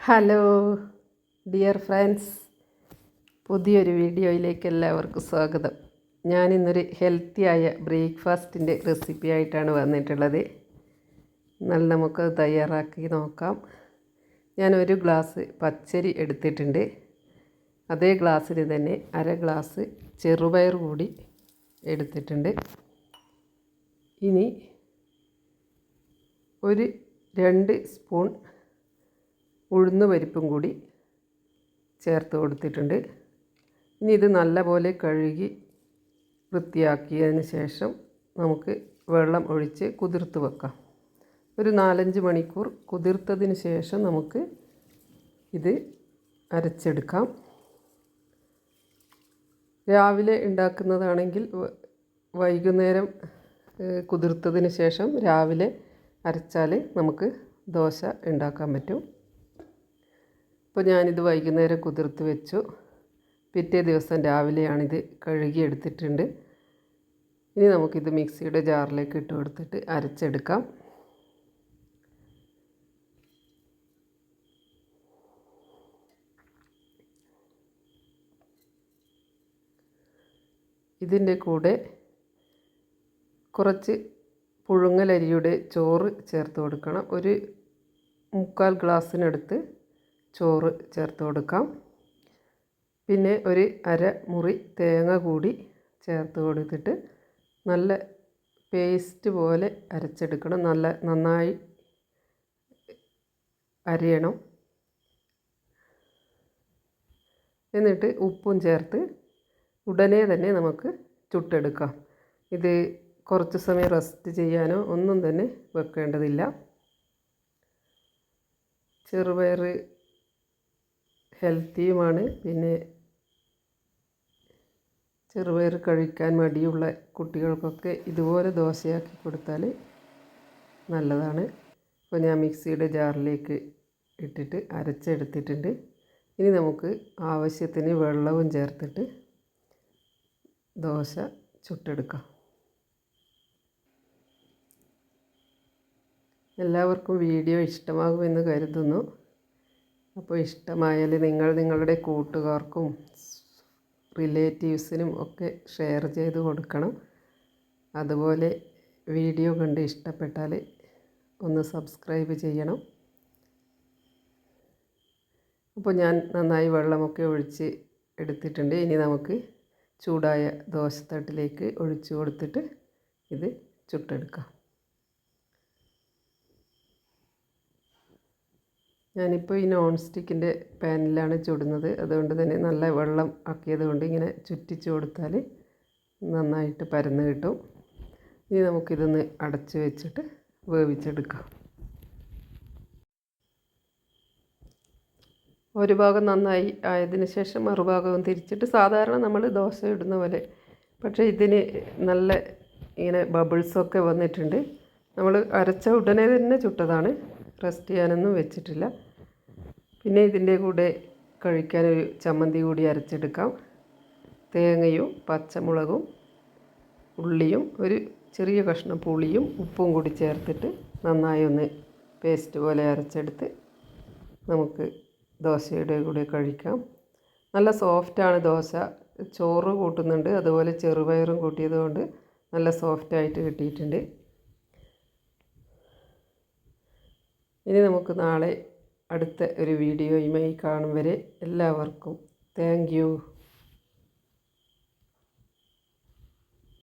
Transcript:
Hello dear friends, പുതിയൊരു വീഡിയോയിലേക്ക് എല്ലാവർക്കും സ്വാഗതം. ഞാനിന്നൊരു ഹെൽത്തിയായ ബ്രേക്ക്ഫാസ്റ്റിൻ്റെ റെസിപ്പി ആയിട്ടാണ് വന്നിട്ടുള്ളത്. നമുക്കത് തയ്യാറാക്കി നോക്കാം. ഞാൻ ഒരു ഗ്ലാസ് പച്ചരി എടുത്തിട്ടുണ്ട്. അതേ ഗ്ലാസ്സിൽ തന്നെ അര ഗ്ലാസ് ചെറുപയർ കൂടി എടുത്തിട്ടുണ്ട്. ഇനി ഒരു 2 സ്പൂൺ ഉഴുന്ന് പരിപ്പും കൂടി ചേർത്ത് കൊടുത്തിട്ടുണ്ട്. ഇനി ഇത് നല്ലപോലെ കഴുകി വൃത്തിയാക്കിയതിന് ശേഷം നമുക്ക് വെള്ളം ഒഴിച്ച് കുതിർത്ത് വെക്കാം. ഒരു 4-5 മണിക്കൂർ കുതിർത്തതിന് ശേഷം നമുക്ക് ഇത് അരച്ചെടുക്കാം. രാവിലെ ഉണ്ടാക്കുന്നതാണെങ്കിൽ വൈകുന്നേരം കുതിർത്തതിന് ശേഷം രാവിലെ അരച്ചാൽ നമുക്ക് ദോശ ഉണ്ടാക്കാൻ പറ്റും. അപ്പോൾ ഞാനിത് വൈകുന്നേരം കുതിർത്ത് വെച്ചു. പിറ്റേ ദിവസം രാവിലെയാണിത് കഴുകിയെടുത്തിട്ടുണ്ട്. ഇനി നമുക്കിത് മിക്സിയുടെ ജാറിലേക്ക് ഇട്ട് കൊടുത്തിട്ട് അരച്ചെടുക്കാം. ഇതിൻ്റെ കൂടെ കുറച്ച് പുഴുങ്ങലരിയുടെ ചോറ് ചേർത്ത് കൊടുക്കണം. ഒരു 3/4 ഗ്ലാസ്സിനടുത്ത് ചോറ് ചേർത്ത് കൊടുക്കാം. പിന്നെ ഒരു അര മുറി തേങ്ങ കൂടി ചേർത്ത് കൊടുത്തിട്ട് നല്ല പേസ്റ്റ് പോലെ അരച്ചെടുക്കണം. നന്നായി അരയണം. എന്നിട്ട് ഉപ്പും ചേർത്ത് ഉടനെ തന്നെ നമുക്ക് ചുട്ടെടുക്കാം. ഇത് കുറച്ച് സമയം റെസ്റ്റ് ചെയ്യാനോ ഒന്നും തന്നെ വെക്കേണ്ടതില്ല. ചെറുപയർ ഹെൽത്തിയുമാണ്. പിന്നെ ചെറുപയർ കഴിക്കാൻ മടിയുള്ള കുട്ടികൾക്കൊക്കെ ഇതുപോലെ ദോശയാക്കി കൊടുത്താൽ നല്ലതാണ്. അപ്പോൾ ഞാൻ മിക്സിയുടെ ജാറിലേക്ക് ഇട്ടിട്ട് അരച്ചെടുത്തിട്ടുണ്ട്. ഇനി നമുക്ക് ആവശ്യത്തിന് വെള്ളവും ചേർത്തിട്ട് ദോശ ചുട്ടെടുക്കാം. എല്ലാവർക്കും വീഡിയോ ഇഷ്ടമാകുമെന്ന് കരുതുന്നു. അപ്പോൾ ഇഷ്ടമായാൽ നിങ്ങളുടെ കൂട്ടുകാർക്കും റിലേറ്റീവ്സിനും ഒക്കെ ഷെയർ ചെയ്ത് കൊടുക്കണം. അതുപോലെ വീഡിയോ കണ്ട് ഇഷ്ടപ്പെട്ടാൽ ഒന്ന് സബ്സ്ക്രൈബ് ചെയ്യണം. അപ്പോൾ ഞാൻ നന്നായി വെള്ളമൊക്കെ ഒഴിച്ച് എടുത്തിട്ടുണ്ട്. ഇനി നമുക്ക് ചൂടായ ദോശത്തട്ടിലേക്ക് ഒഴിച്ച് കൊടുത്തിട്ട് ഇത് ചുട്ടെടുക്കാം. ഞാനിപ്പോൾ ഈ നോൺ സ്റ്റിക്കിൻ്റെ പാനിലാണ് ചുടുന്നത്. അതുകൊണ്ട് തന്നെ നല്ല വെള്ളം ആക്കിയത് കൊണ്ട് ഇങ്ങനെ ചുറ്റിച്ച് കൊടുത്താൽ നന്നായിട്ട് പരന്ന് കിട്ടും. ഇനി നമുക്കിതൊന്ന് അടച്ച് വെച്ചിട്ട് വേവിച്ചെടുക്കാം. ഒരു ഭാഗം നന്നായി ആയതിന് ശേഷം മറുഭാഗവും തിരിച്ചിട്ട് സാധാരണ നമ്മൾ ദോശ ഇടുന്ന പോലെ. പക്ഷേ ഇതിന് നല്ല ഇങ്ങനെ ബബിൾസൊക്കെ വന്നിട്ടുണ്ട്. നമ്മൾ അരച്ച ഉടനെ തന്നെ ചുട്ടതാണ്. റെസ്റ്റ് ചെയ്യാനൊന്നും വെച്ചിട്ടില്ല. പിന്നെ ഇതിൻ്റെ കൂടെ കഴിക്കാനൊരു ചമ്മന്തി കൂടി അരച്ചെടുക്കാം. തേങ്ങയും പച്ചമുളകും ഉള്ളിയും ഒരു ചെറിയ കഷ്ണം പുളിയും ഉപ്പും കൂടി ചേർത്തിട്ട് നന്നായി ഒന്ന് പേസ്റ്റ് പോലെ അരച്ചെടുത്ത് നമുക്ക് ദോശയുടെ കൂടെ കഴിക്കാം. നല്ല സോഫ്റ്റാണ് ദോശ. ചോറ് കൂട്ടുന്നുണ്ട്, അതുപോലെ ചെറുപയറും കൂട്ടിയത് കൊണ്ട് നല്ല സോഫ്റ്റായിട്ട് കിട്ടിയിട്ടുണ്ട്. ഇനി നമുക്ക് നാളെ അടുത്ത ഒരു വീഡിയോയുമായി കാണും വരെ എല്ലാവർക്കും താങ്ക് യു.